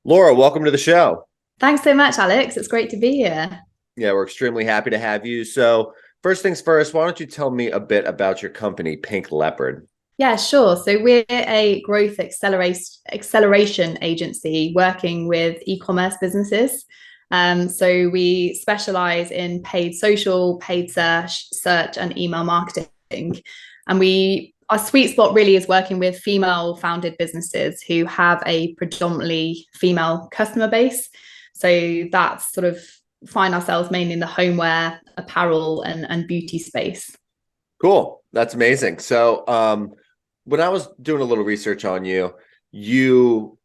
Laura, welcome to the show. Thanks so much, Alex. It's great to be here. Yeah, we're extremely happy to have you. So, first things first, why don't you tell me a bit about your company, Pink Leopard? Yeah, sure. So we're a growth acceleration agency working with e-commerce businesses. So we specialize in paid social, paid search, and email marketing. And our sweet spot really is working with female-founded businesses who have a predominantly female customer base. So that's sort of find ourselves mainly in the homeware, apparel, and beauty space. Cool. That's amazing. So, when I was doing a little research on you, you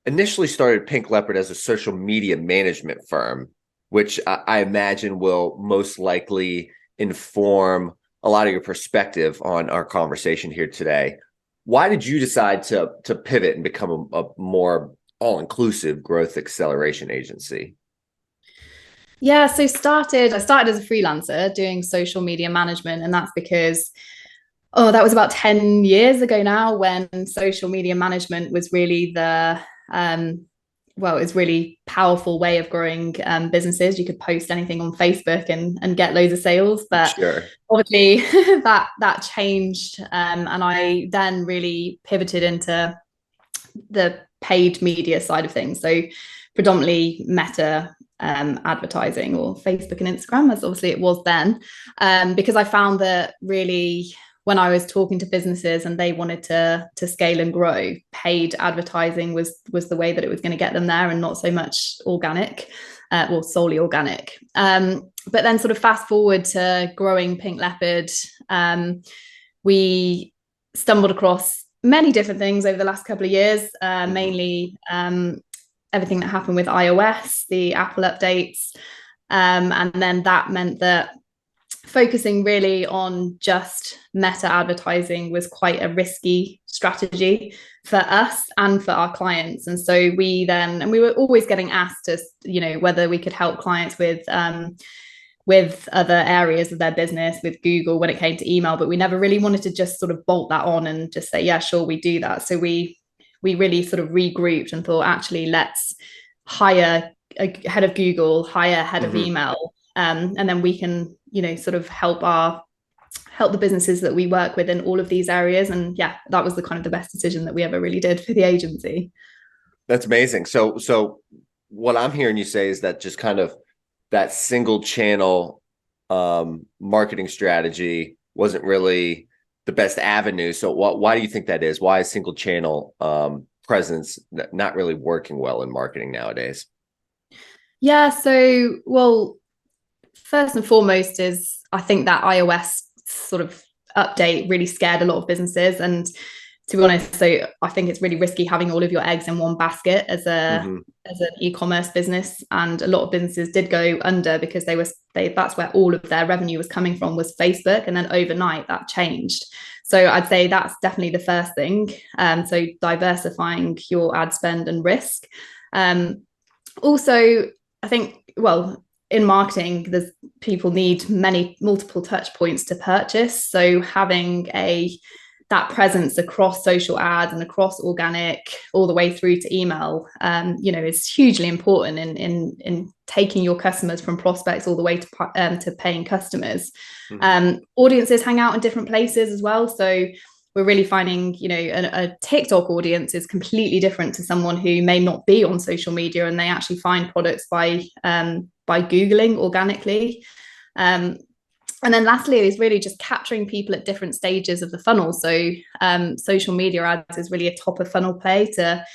initially started Pink Leopard as a social media management firm, which I imagine will most likely inform a lot of your perspective on our conversation here today. Why did you decide to pivot and become a more all-inclusive growth acceleration agency? Yeah, so I started as a freelancer doing social media management, and that's because that was about 10 years ago now when social media management was really it's really powerful way of growing businesses. You could post anything on Facebook and get loads of sales, but Sure. obviously that changed, and I then really pivoted into the paid media side of things. So predominantly Meta advertising, or Facebook and Instagram, as obviously it was then, because I found that really when I was talking to businesses and they wanted to scale and grow, paid advertising was the way that it was going to get them there, and not so much organic, or solely organic. But then sort of fast forward to growing Pink Leopard, we stumbled across many different things over the last couple of years, mainly everything that happened with iOS, the Apple updates. And then that meant that focusing really on just Meta advertising was quite a risky strategy for us and for our clients. And so we were always getting asked to, whether we could help clients with other areas of their business, with Google when it came to email, but we never really wanted to just sort of bolt that on and just say, yeah, sure, we do that. So we really sort of regrouped and thought, actually, let's hire a head of Google, hire a head of email, and then we can, sort of help the businesses that we work with in all of these areas. And yeah, that was the kind of the best decision that we ever really did for the agency. That's amazing. So what I'm hearing you say is that just kind of that single channel marketing strategy wasn't really the best avenue. So why do you think that is? Why is single channel presence not really working well in marketing nowadays? Yeah, so, well, first and foremost is I think that iOS sort of update really scared a lot of businesses. And to be honest, so I think it's really risky having all of your eggs in one basket as an e-commerce business. And a lot of businesses did go under because that's where all of their revenue was coming from, was Facebook. And then overnight that changed. So I'd say that's definitely the first thing. So diversifying your ad spend and risk. Also, I think, well, in marketing, people need multiple touch points to purchase. So having that presence across social ads and across organic, all the way through to email, is hugely important in taking your customers from prospects all the way to paying customers. Audiences hang out in different places as well. So we're really finding, a TikTok audience is completely different to someone who may not be on social media, and they actually find products by Googling organically. And then lastly is really just capturing people at different stages of the funnel. So social media ads is really a top of funnel play to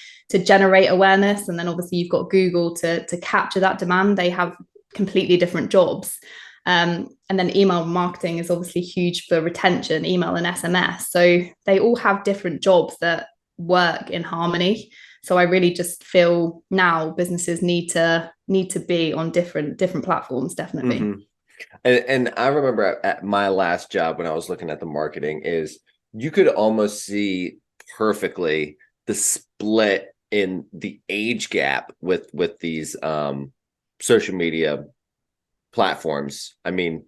generate awareness. And then obviously you've got Google to capture that demand. They have completely different jobs. And then email marketing is obviously huge for retention, email and SMS. So they all have different jobs that work in harmony. So I really just feel now businesses need to be on different platforms, definitely. And I remember at my last job when I was looking at the marketing, is you could almost see perfectly the split in the age gap with these social media platforms. I mean,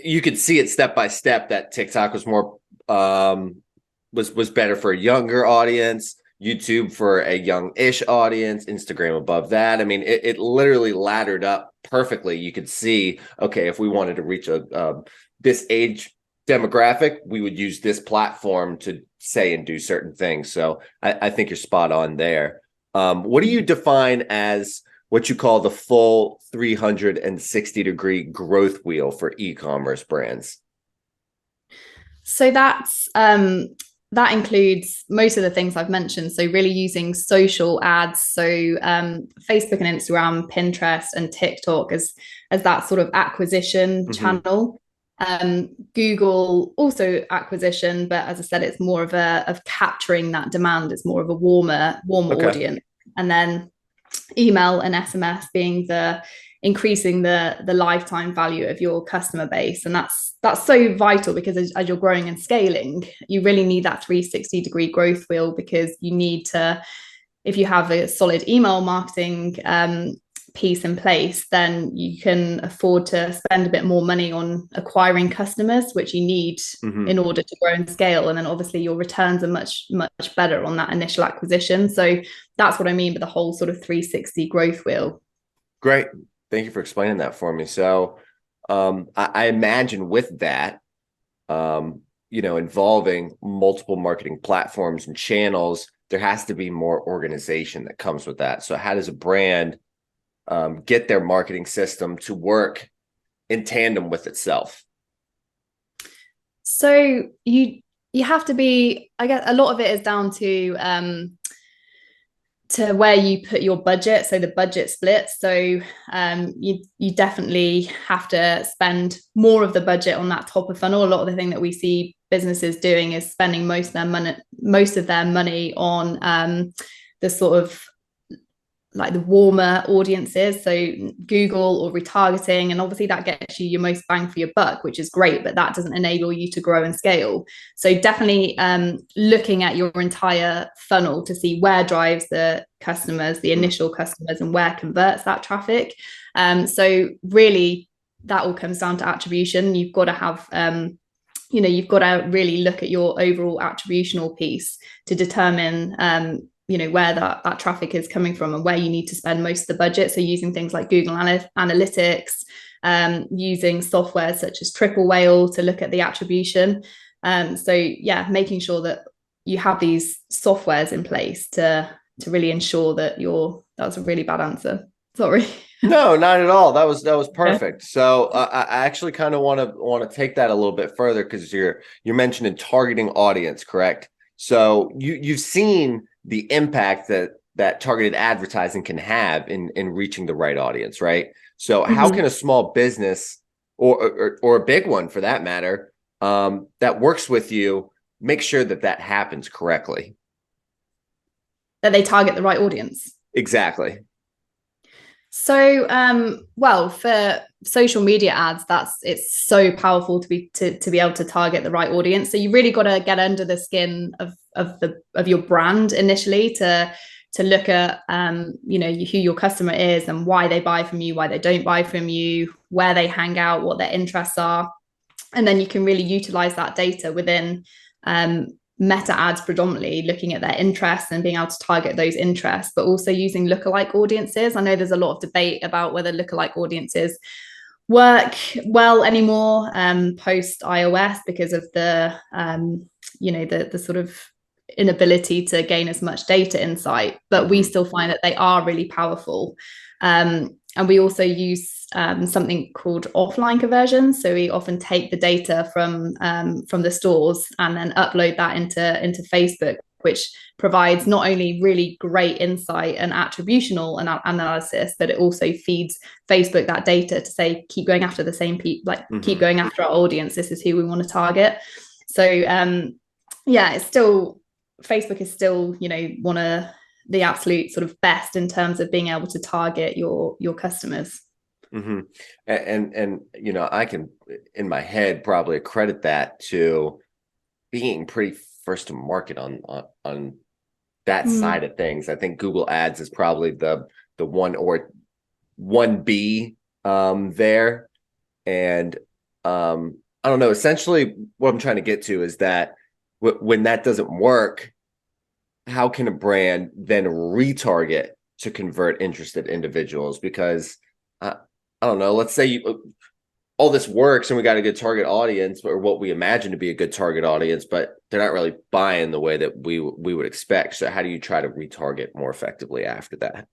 you could see it step by step that TikTok was more was better for a younger audience. YouTube for a young-ish audience, Instagram above that. I mean, it literally laddered up perfectly. You could see, okay, if we wanted to reach this age demographic, we would use this platform to say and do certain things. So I think you're spot on there. What do you define as what you call the full 360-degree growth wheel for e-commerce brands? So that includes most of the things I've mentioned. So really using social ads, so Facebook and Instagram, Pinterest and TikTok as that sort of acquisition channel. Google also acquisition, but as I said, it's more of capturing that demand. It's more of a warmer audience. And then email and SMS being the increasing the lifetime value of your customer base. And that's so vital, because as you're growing and scaling, you really need that 360-degree growth wheel, because you need to, if you have a solid email marketing piece in place, then you can afford to spend a bit more money on acquiring customers, which you need in order to grow and scale. And then obviously your returns are much better on that initial acquisition. So that's what I mean by the whole sort of 360 growth wheel. Great. Thank you for explaining that for me. So I imagine with that, involving multiple marketing platforms and channels, there has to be more organization that comes with that. So how does a brand get their marketing system to work in tandem with itself? So you have to be, I guess a lot of it is down to where you put your budget, so the budget split. So you definitely have to spend more of the budget on that top of funnel. A lot of the thing that we see businesses doing is spending most of their money on the sort of like the warmer audiences, so Google or retargeting, and obviously that gets you your most bang for your buck, which is great, but that doesn't enable you to grow and scale. So definitely looking at your entire funnel to see where drives the customers, the initial customers, and where converts that traffic. So really that all comes down to attribution. You've got to have you've got to really look at your overall attributional piece to determine where that traffic is coming from and where you need to spend most of the budget. So using things like Google Analytics, using software such as Triple Whale to look at the attribution. So yeah, making sure that you have these softwares in place to really ensure that that was a really bad answer. Sorry. No, not at all. That was perfect. So I actually kind of want to take that a little bit further, because you're mentioning targeting audience, correct? So you've seen the impact that targeted advertising can have in reaching the right audience, right? So how can a small business or a big one for that matter that works with you make sure that happens correctly? That they target the right audience. Exactly. So, for social media ads, it's so powerful to be able to target the right audience. So you really got to get under the skin of your brand initially to look at who your customer is and why they buy from you, why they don't buy from you, where they hang out, what their interests are, and then you can really utilize that data within meta ads, predominantly looking at their interests and being able to target those interests, but also using lookalike audiences. I know there's a lot of debate about whether lookalike audiences work well anymore post iOS, because of the sort of inability to gain as much data insight, but we still find that they are really powerful. And we also use something called offline conversion. So we often take the data from the stores and then upload that into Facebook, which provides not only really great insight and attributional analysis, but it also feeds Facebook that data to say, keep going after the same people, keep going after our audience. This is who we want to target. So it's still, Facebook is still, one of the absolute sort of best in terms of being able to target your customers. And I can in my head probably accredit that to being pretty first to market on that side of things. I think Google Ads is probably the 1B there. And I don't know, essentially what I'm trying to get to is that when that doesn't work, how can a brand then retarget to convert interested individuals? Because I don't know, let's say all this works and we got a good target audience, or what we imagine to be a good target audience, but they're not really buying the way that we would expect. So how do you try to retarget more effectively after that?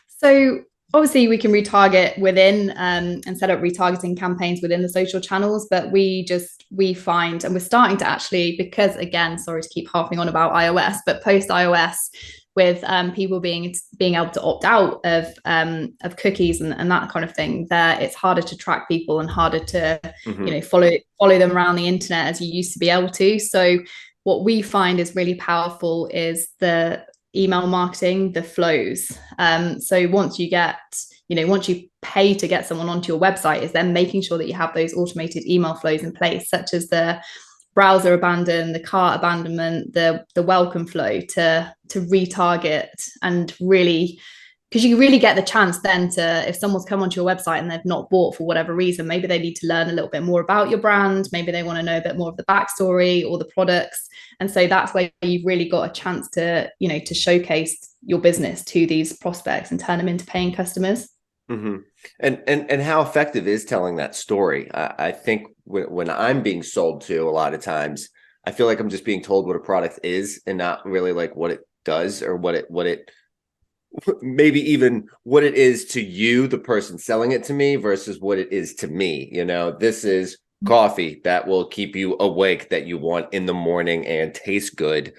So obviously we can retarget within and set up retargeting campaigns within the social channels, but we find, and we're starting to actually, because again, sorry to keep harping on about iOS, but post iOS, with people being able to opt out of cookies and that kind of thing, there it's harder to track people and harder to follow them around the internet as you used to be able to. So what we find is really powerful is the email marketing, the flows. So once you pay to get someone onto your website, is then making sure that you have those automated email flows in place, such as the browser abandon, the cart abandonment, the welcome flow, to retarget, and really, because you really get the chance then to, if someone's come onto your website and they've not bought for whatever reason, maybe they need to learn a little bit more about your brand, maybe they want to know a bit more of the backstory or the products. And so that's where you've really got a chance to, to showcase your business to these prospects and turn them into paying customers. Mm-hmm. And how effective is telling that story? I think when I'm being sold to, a lot of times, I feel like I'm just being told what a product is and not really like what it does, or what it maybe even what it is to you, the person selling it to me, versus what it is to me. This is coffee that will keep you awake, that you want in the morning and taste good.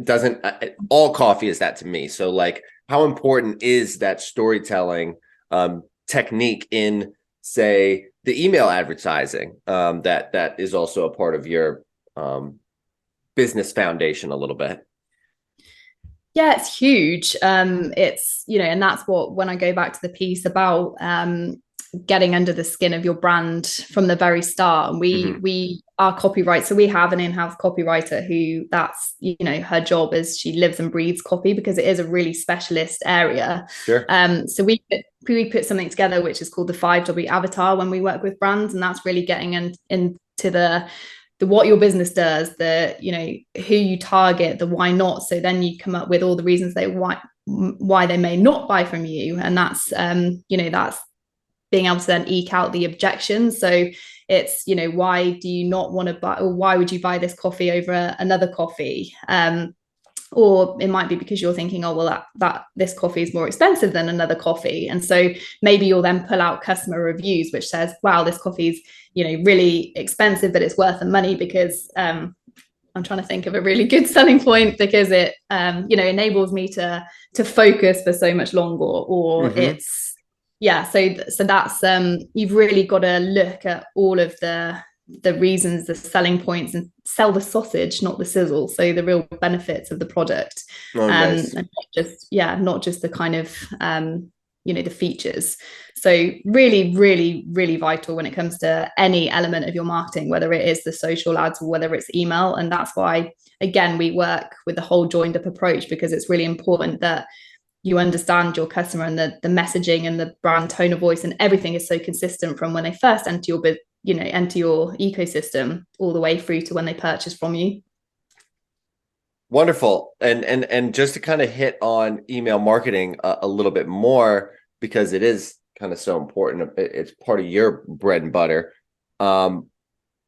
Doesn't all coffee is that to me? So like, how important is that storytelling technique in, say, the email advertising that is also a part of your business foundation a little bit? Yeah, it's huge. It's, and that's what, when I go back to the piece about getting under the skin of your brand from the very start, and we are copyright. So we have an in-house copywriter who, that's, her job is, she lives and breathes copy, because it is a really specialist area. Sure. So we put something together which is called the 5W avatar when we work with brands, and that's really getting into the what your business does, the who you target, the why not. So then you come up with all the reasons why they may not buy from you, and that's that's being able to then eke out the objections. So it's why do you not want to buy, or why would you buy this coffee over another coffee? Or it might be because you're thinking, oh, well, that this coffee is more expensive than another coffee. And so maybe you'll then pull out customer reviews, which says, wow, this coffee is, really expensive, but it's worth the money, because I'm trying to think of a really good selling point, because it, enables me to focus for so much longer, or it's, yeah. So that's, you've really got to look at all of the reasons, the selling points, and sell the sausage, not the sizzle. So the real benefits of the product, nice. and not just the kind of, the features. So really, really, really vital when it comes to any element of your marketing, whether it is the social ads or whether it's email. And that's why, again, we work with the whole joined up approach, because it's really important that you understand your customer, and the messaging and the brand tone of voice and everything is so consistent from when they first enter your ecosystem all the way through to when they purchase from you. Wonderful. And just to kind of hit on email marketing a little bit more, because it is kind of so important. It's part of your bread and butter.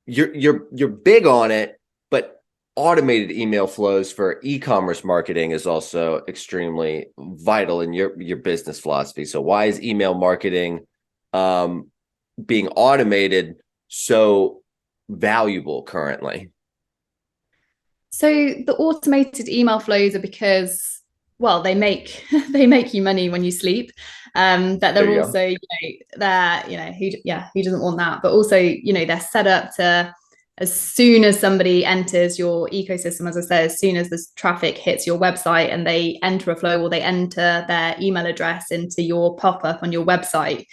You're big on it, but automated email flows for e-commerce marketing is also extremely vital in your business philosophy. So why is email marketing being automated so valuable currently? So the automated email flows are because, well, they make you money when you sleep. But they're also, who doesn't want that? But also, they're set up to, as soon as somebody enters your ecosystem, as I said, as soon as this traffic hits your website and they enter a flow, or they enter their email address into your pop-up on your website,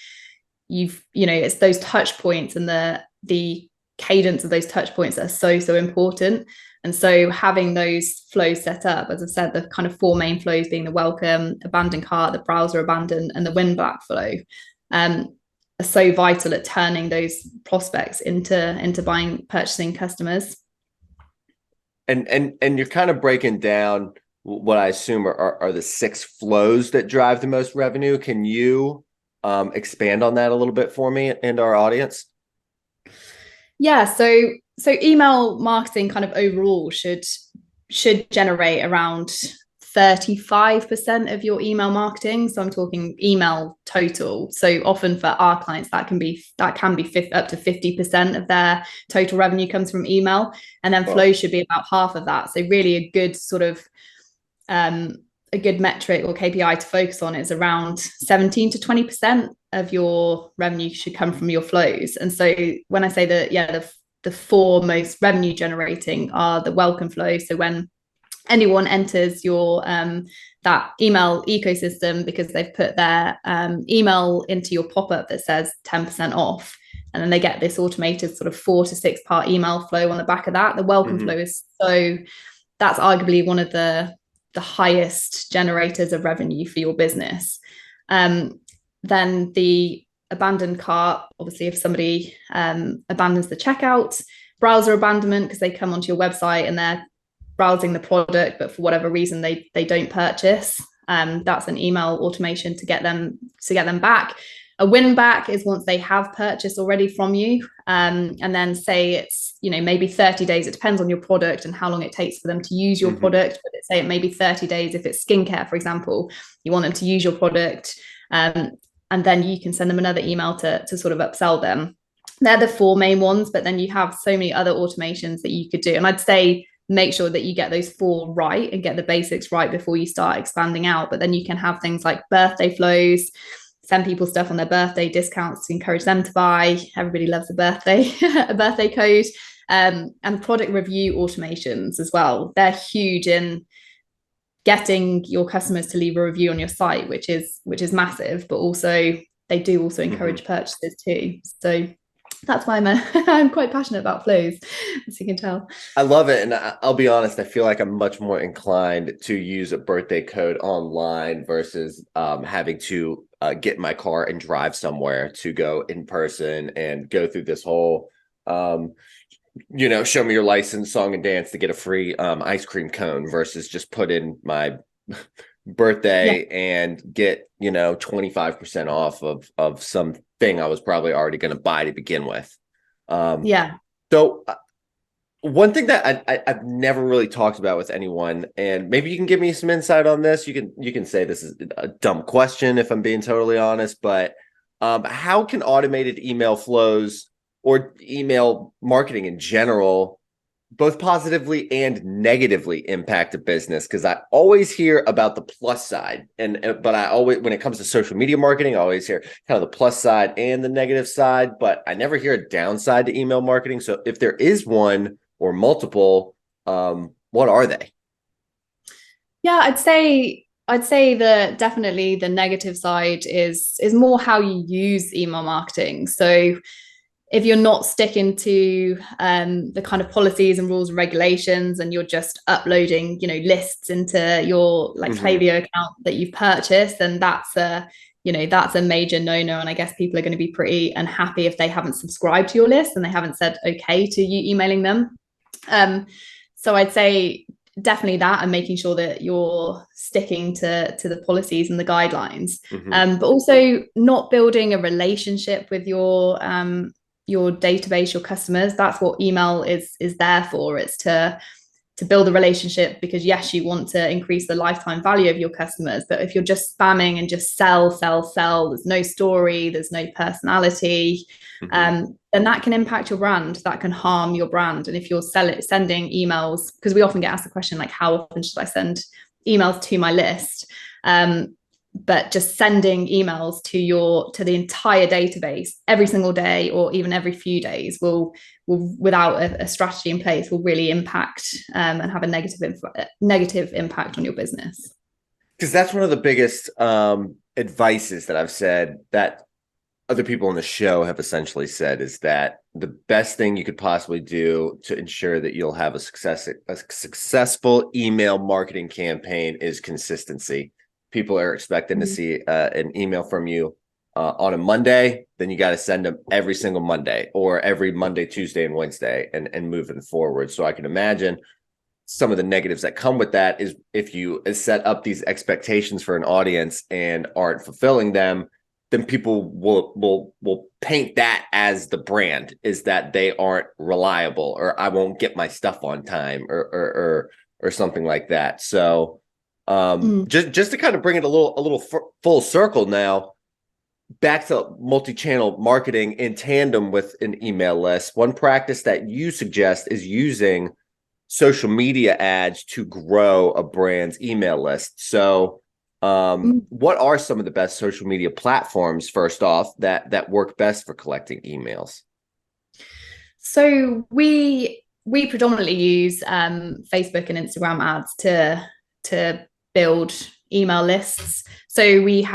it's those touch points and the cadence of those touch points that are so important. And so having those flows set up, as I said, the kind of 4 main flows being the welcome, abandon cart, the browser abandon, and the win back flow, are so vital at turning those prospects into purchasing customers. And you're kind of breaking down what I assume are the 6 flows that drive the most revenue. Can you expand on that a little bit for me and our audience? Yeah, so email marketing kind of overall should generate around 35% of your email marketing. So I'm talking email total. So often for our clients, that can be up to 50% of their total revenue comes from email. And then flow should be about half of that. So really a good sort of a good metric or KPI to focus on is around 17 to 20% of your revenue should come from your flows. And so when I say that, yeah, the 4 most revenue generating are the welcome flow. So when anyone enters your that email ecosystem because they've put their email into your pop-up that says 10% off, and then they get this automated sort of 4 to 6 part email flow on the back of that. The welcome flow is that's arguably one of the highest generators of revenue for your business. Then the abandoned cart, obviously if somebody abandons the checkout, browser abandonment because they come onto your website and they're browsing the product, but for whatever reason they don't purchase. That's an email automation to get them back. A win back is once they have purchased already from you, and then say it's maybe 30 days. It depends on your product and how long it takes for them to use your product. But say it may be 30 days if it's skincare, for example. You want them to use your product, and then you can send them another email to sort of upsell them. They're the 4 main ones, but then you have so many other automations that you could do. And I'd say make sure that you get those 4 right and get the basics right before you start expanding out. But then you can have things like birthday flows, send people stuff on their birthday, discounts to encourage them to buy. Everybody loves a birthday code, and product review automations as well. They're huge in getting your customers to leave a review on your site, which is massive, but also they do also encourage purchases too. So that's why I'm quite passionate about flows, as you can tell. I love it. And I'll be honest, I feel like I'm much more inclined to use a birthday code online versus having to get in my car and drive somewhere to go in person and go through this whole, show me your license, song and dance to get a free ice cream cone versus just put in my birthday and get 25% off of something I was probably already going to buy to begin with. So one thing that I've never really talked about with anyone, and maybe you can give me some insight on this. You can say this is a dumb question if I'm being totally honest, but how can automated email flows or email marketing in general both positively and negatively impact a business? Because I always hear about the plus side, but I always, when it comes to social media marketing, I always hear kind of the plus side and the negative side, but I never hear a downside to email marketing. So if there is one or multiple, what are they? Yeah, I'd say that definitely the negative side is more how you use email marketing. So if you're not sticking to the kind of policies and rules and regulations, and you're just uploading, lists into your Klaviyo account that you've purchased, then that's a major no-no. And I guess people are going to be pretty unhappy if they haven't subscribed to your list and they haven't said okay to you emailing them. So I'd say definitely that, and making sure that you're sticking to the policies and the guidelines, but also not building a relationship with your database, your customers. That's what email is there for. It's to build a relationship, because yes, you want to increase the lifetime value of your customers, but if you're just spamming and just sell, there's no story, there's no personality, then that can impact your brand, that can harm your brand. And if you're sending emails, because we often get asked the question, like, how often should I send emails to my list? But just sending emails to the entire database every single day, or even every few days, will without a strategy in place, will really impact and have a negative impact on your business. Because that's one of the biggest advices that I've said, that other people on the show have essentially said, is that the best thing you could possibly do to ensure that you'll have a successful email marketing campaign is consistency. People are expecting to see an email from you on a Monday, then you got to send them every single Monday, or every Monday, Tuesday, and Wednesday, and moving forward. So I can imagine some of the negatives that come with that is if you set up these expectations for an audience and aren't fulfilling them, then people will paint that as the brand, is that they aren't reliable, or I won't get my stuff on time, or something like that. So just to kind of bring it a little full circle now, back to multi-channel marketing in tandem with an email list. One practice that you suggest is using social media ads to grow a brand's email list. So what are some of the best social media platforms, first off, that work best for collecting emails? So we predominantly use Facebook and Instagram ads to build email lists. So we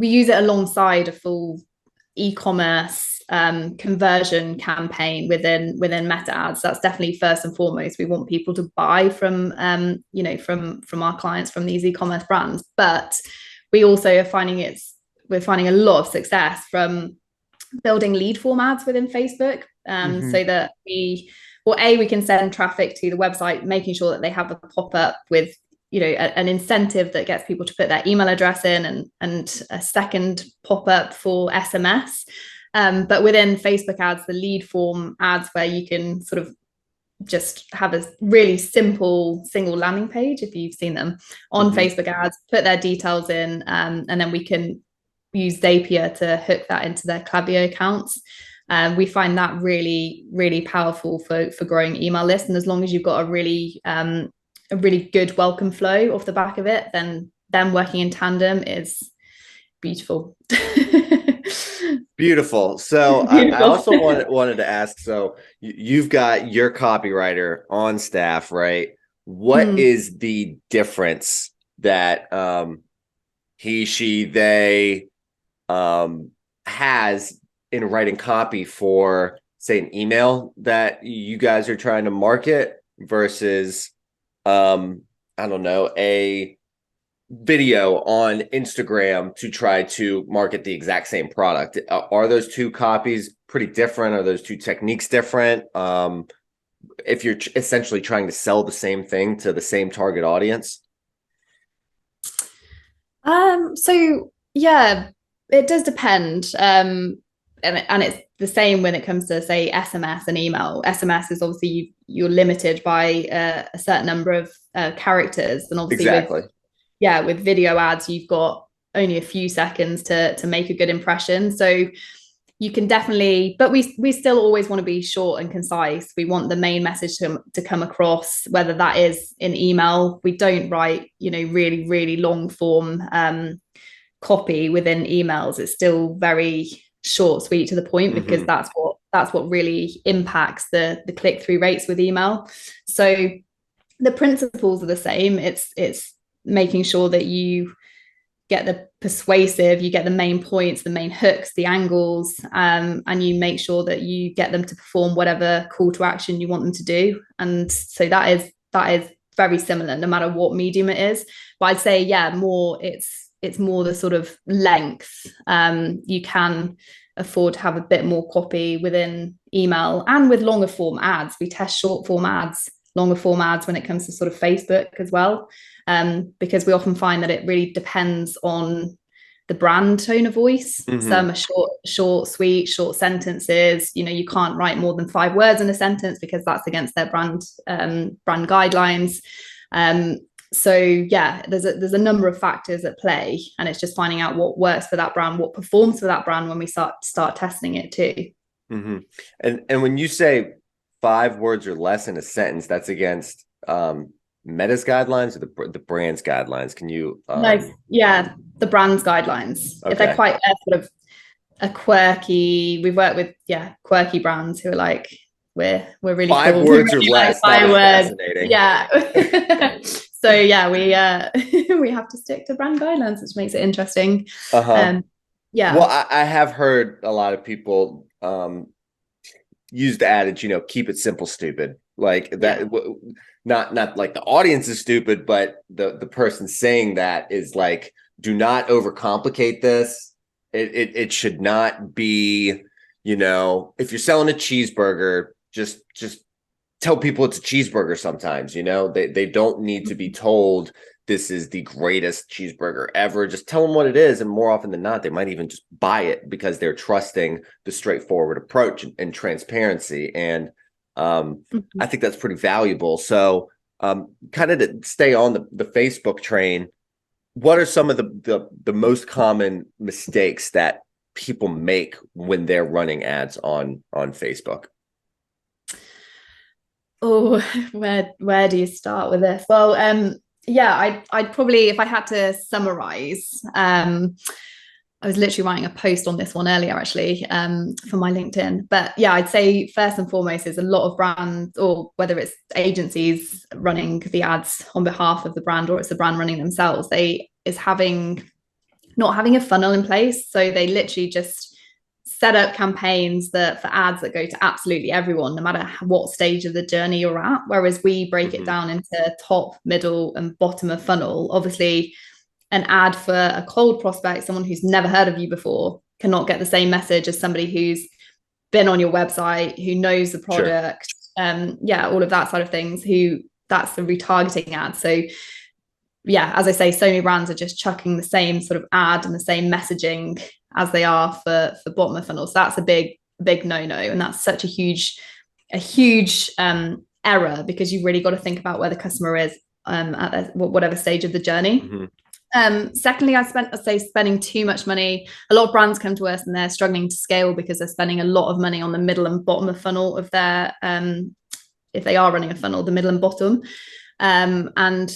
use it alongside a full e-commerce conversion campaign within Meta ads. That's definitely first and foremost. We want people to buy from from our clients, from these e-commerce brands. But we also are we're finding a lot of success from building lead form ads within Facebook, so that we can send traffic to the website, making sure that they have a pop-up with an incentive that gets people to put their email address in, and a second pop-up for SMS. But within Facebook ads, the lead form ads, where you can sort of just have a really simple single landing page, if you've seen them on Facebook ads, put their details in, and then we can use Zapier to hook that into their Klaviyo accounts. We find that really, really powerful for growing email lists. And as long as you've got a really good welcome flow off the back of it, then them working in tandem is beautiful. Beautiful. So I also wanted to ask, so you've got your copywriter on staff, right? What is the difference that he, she, they has in writing copy for, say, an email that you guys are trying to market versus I don't know, a video on Instagram to try to market the exact same product? Are those two copies pretty different? Are those two techniques different? If you're essentially trying to sell the same thing to the same target audience? So yeah, it does depend. And it's the same when it comes to, say, SMS and email. SMS is obviously you're limited by a certain number of characters, and obviously with video ads, you've got only a few seconds to make a good impression. So you can definitely, but we still always want to be short and concise. We want the main message to come across, whether that is in email. We don't write, really, really long form copy within emails. It's still very short, sweet, to the point, because that's what really impacts the click-through rates with email. So the principles are the same. It's making sure that you get the persuasive, you get the main points, the main hooks, the angles, and you make sure that you get them to perform whatever call to action you want them to do. And so that is very similar, no matter what medium it is. But I'd say, it's more the sort of length. You can afford to have a bit more copy within email, and with longer form ads. We test short form ads, longer form ads when it comes to sort of Facebook as well, because we often find that it really depends on the brand tone of voice. Some are short, sweet, short sentences. You can't write more than 5 words in a sentence because that's against their brand guidelines. So yeah, there's a number of factors at play, and it's just finding out what works for that brand, what performs for that brand when we start testing it too. And when you say 5 words or less in a sentence, that's against Meta's guidelines or the brand's guidelines? Can you the brand's guidelines. Okay. If they're quite sort of a quirky, we've worked with quirky brands who are like, we're really 5 cool. words or less. Like 5 words. Fascinating. Yeah. So yeah, we have to stick to brand guidelines, which makes it interesting. Well, I have heard a lot of people use the adage, keep it simple, stupid. Like that. Not like the audience is stupid, but the person saying that is like, do not overcomplicate this. It should not be, if you're selling a cheeseburger, just tell people it's a cheeseburger sometimes, they don't need to be told this is the greatest cheeseburger ever. Just tell them what it is. And more often than not, they might even just buy it because they're trusting the straightforward approach and transparency. And I think that's pretty valuable. So kind of to stay on the Facebook train, what are some of the most common mistakes that people make when they're running ads on Facebook? Oh, where do you start with this? Well, I'd probably, if I had to summarize, I was literally writing a post on this one earlier, actually, for my LinkedIn. But yeah, I'd say first and foremost is a lot of brands, or whether it's agencies running the ads on behalf of the brand, or it's the brand running themselves, not having a funnel in place. So they literally just set up campaigns for ads that go to absolutely everyone, no matter what stage of the journey you're at. Whereas we break it down into top, middle, and bottom of funnel. Obviously, an ad for a cold prospect, someone who's never heard of you before, cannot get the same message as somebody who's been on your website, who knows the product, sure. All of that side of things, that's the retargeting ad. So yeah, as I say, so many brands are just chucking the same sort of ad and the same messaging as they are for bottom of funnel. So that's a big no-no. And that's such a huge error, because you've really got to think about where the customer is at whatever stage of the journey. Secondly, I'd say spending too much money. A lot of brands come to us and they're struggling to scale because they're spending a lot of money on the middle and bottom of funnel of their, if they are running a funnel, the middle and bottom. And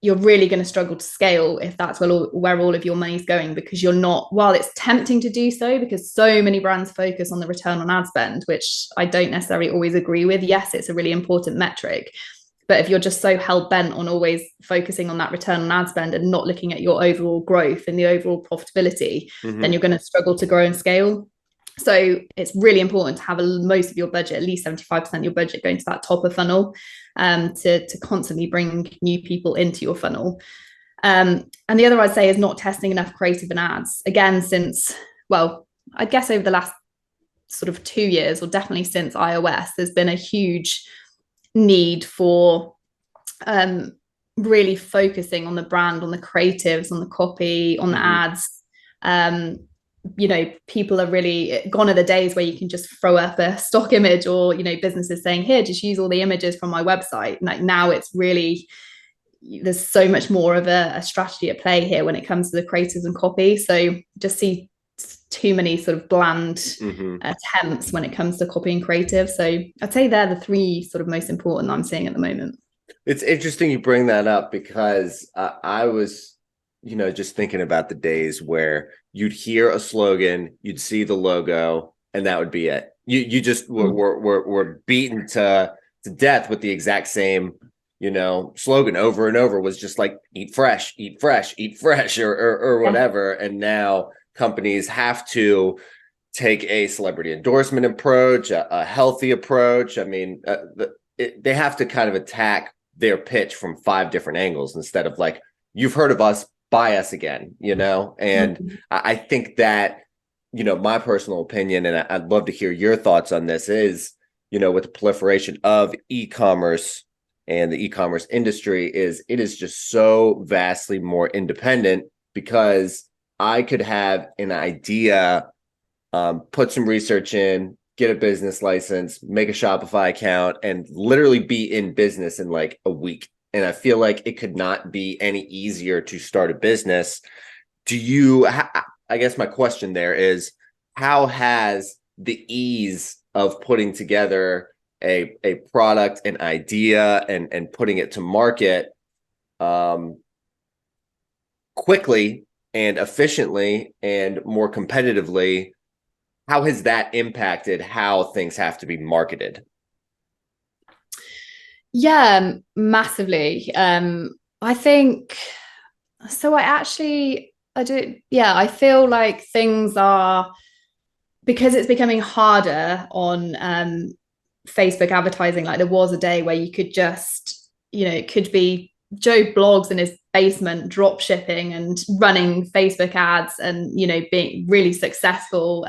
you're really going to struggle to scale if that's where all of your money's going, because you're not, while it's tempting to do so, because so many brands focus on the return on ad spend, which I don't necessarily always agree with. Yes, it's a really important metric. But if you're just so hell-bent on always focusing on that return on ad spend and not looking at your overall growth and the overall profitability, then you're going to struggle to grow and scale. So it's really important to have most of your budget, at least 75% of your budget, going to that top of funnel, to constantly bring new people into your funnel. And the other I'd say is not testing enough creative and ads. Again, I guess over the last sort of 2 years, or definitely since iOS, there's been a huge need for really focusing on the brand, on the creatives, on the copy, on the ads. People are really gone are the days where you can just throw up a stock image, or businesses saying, here, just use all the images from my website. Like, now it's really, there's so much more of a strategy at play here when it comes to the creatives and copy. So just see too many sort of bland attempts when it comes to copy and creative. So I'd say they're the three sort of most important I'm seeing at the moment. It's interesting you bring that up, because I was just thinking about the days where you'd hear a slogan, you'd see the logo, and that would be it. You just were beaten to death with the exact same slogan over and over. Was just like, eat fresh, or whatever. And now companies have to take a celebrity endorsement approach, a healthy approach. I mean, they have to kind of attack their pitch from 5 different angles, instead of like, you've heard of us, buy us again, And I think that, my personal opinion, and I'd love to hear your thoughts on this, is, with the proliferation of e-commerce and the e-commerce industry, it is just so vastly more independent, because I could have an idea, put some research in, get a business license, make a Shopify account, and literally be in business in like a week. And I feel like it could not be any easier to start a business. I guess my question there is, how has the ease of putting together a product, an idea, and putting it to market quickly and efficiently and more competitively, how has that impacted how things have to be marketed? Yeah, massively. I think so. I feel like things are, because it's becoming harder on Facebook advertising. Like, there was a day where you could just, it could be Joe Blogs in his basement drop shipping and running Facebook ads and, being really successful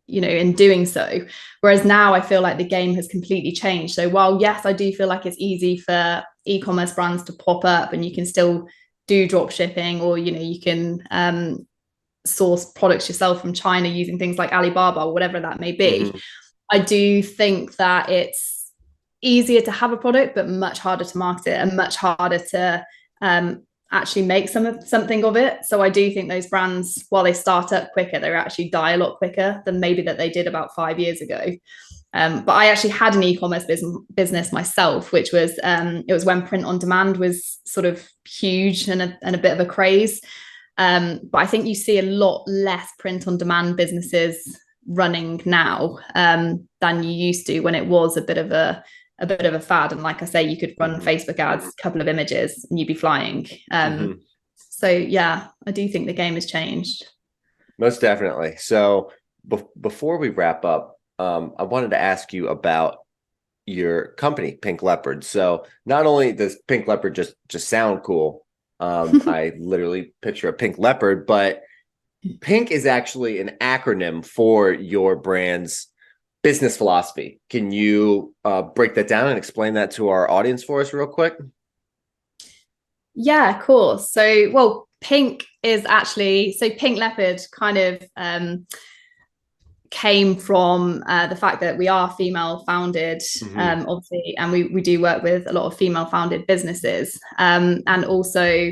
in doing so. Whereas now I feel like the game has completely changed. So while yes, I do feel like it's easy for e-commerce brands to pop up and you can still do drop shipping, or you can source products yourself from China using things like Alibaba or whatever that may be. Mm-hmm. I do think that it's easier to have a product, but much harder to market it and much harder to actually make something of it. So I do think those brands, while they start up quicker, they actually die a lot quicker than maybe that they did about 5 years ago. But I actually had an e-commerce business myself, which was it was when print on demand was sort of huge and a bit of a craze. But I think you see a lot less print on demand businesses running now than you used to, when it was a bit of a fad. And like I say, you could run Facebook ads, a couple of images, and you'd be flying. So yeah, I do think the game has changed. Most definitely. So before we wrap up, I wanted to ask you about your company, Pink Leopard. So not only does Pink Leopard just sound cool, I literally picture a pink leopard, but Pink is actually an acronym for your brand's business philosophy. Can you break that down and explain that to our audience for us real quick? Yeah, of course. So, well, Pink is actually, so Pink Leopard kind of came from the fact that we are female founded, obviously, and we do work with a lot of female founded businesses. And also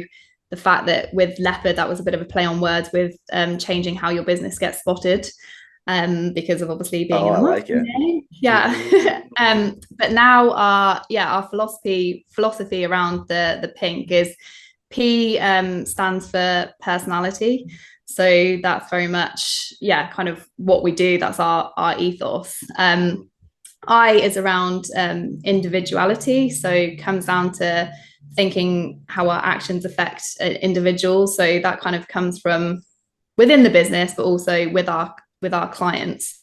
the fact that with Leopard, that was a bit of a play on words with changing how your business gets spotted. Because of obviously being in the like it. Yeah. But now our philosophy around the Pink is P stands for personality. So that's very much kind of what we do. That's our ethos. I is around individuality, so comes down to thinking how our actions affect individuals. So that kind of comes from within the business, but also with our clients.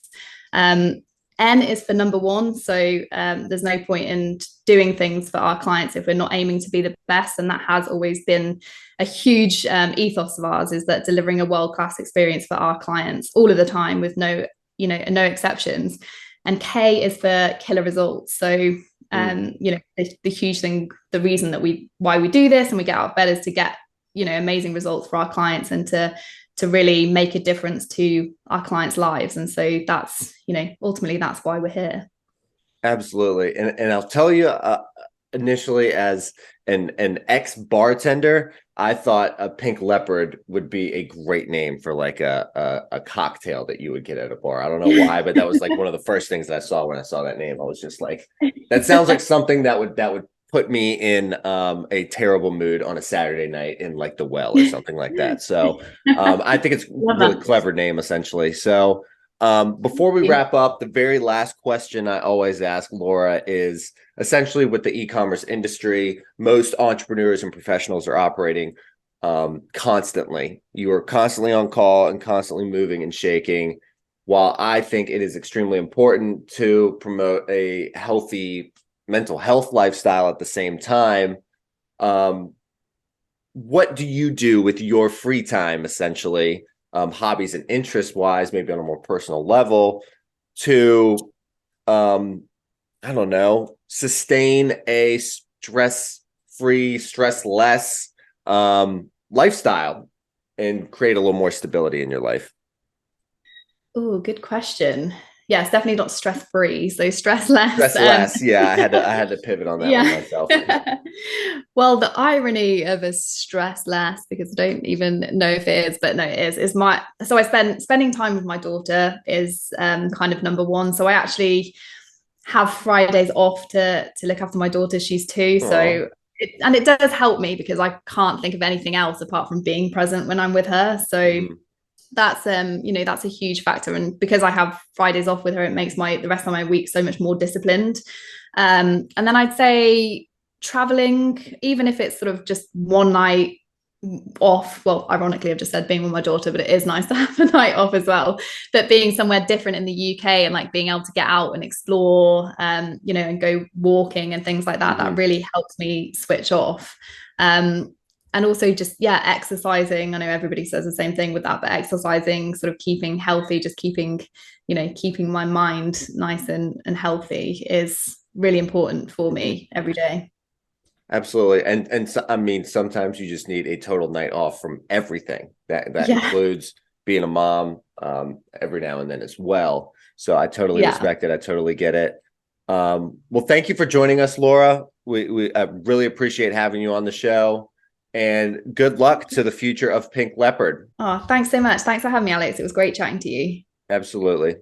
N is for number one. So there's no point in doing things for our clients if we're not aiming to be the best. And that has always been a huge ethos of ours, is that delivering a world-class experience for our clients all of the time with no exceptions. And K is for killer results. So the huge thing, the reason that why we do this and we get out of bed is to get amazing results for our clients and to really make a difference to our clients' lives. And so that's ultimately that's why we're here. Absolutely. And I'll tell you, initially as an ex-bartender, I thought a Pink Leopard would be a great name for like a cocktail that you would get at a bar. I don't know why, but that was like one of the first things that I saw when I saw that name. I was just like, that sounds like something that would put me in a terrible mood on a Saturday night in like the Well or something like that. So I think it's a really clever name, essentially. So before we wrap up, the very last question I always ask Laura is essentially, with the e-commerce industry, most entrepreneurs and professionals are operating constantly. You are constantly on call and constantly moving and shaking. While I think it is extremely important to promote a healthy mental health lifestyle at the same time, what do you do with your free time, essentially, hobbies and interest wise, maybe on a more personal level, to I don't know, sustain a stress-free, stress-less lifestyle and create a little more stability in your life? Oh, good question. Yeah, it's definitely not stress-free, so stress less. Stress less. Yeah, I had to pivot on that one myself. Well, the irony of a stress less, because I don't even know if it is, but no, it is my, so spending time with my daughter is kind of number one. So I actually have Fridays off to look after my daughter. She's 2. Aww. So it does help me because I can't think of anything else apart from being present when I'm with her. So that's that's a huge factor, and because I have Fridays off with her, it makes the rest of my week so much more disciplined. And then I'd say traveling, even if it's sort of just one night off. Well, ironically, I've just said being with my daughter, but it is nice to have a night off as well. But being somewhere different in the UK and like being able to get out and explore, and go walking and things like that, that really helps me switch off. and also just, yeah, exercising. I know everybody says the same thing with that, but exercising, sort of keeping healthy, just keeping, keeping my mind nice and healthy is really important for me every day. Absolutely. And so, I mean, sometimes you just need a total night off from everything. That Yeah. includes being a mom every now and then as well. So I totally Yeah. respect it. I totally get it. Well, thank you for joining us, Laura. We really appreciate having you on the show, and good luck to the future of Pink Leopard. Oh, thanks so much. Thanks for having me, Alex. It was great chatting to you. Absolutely.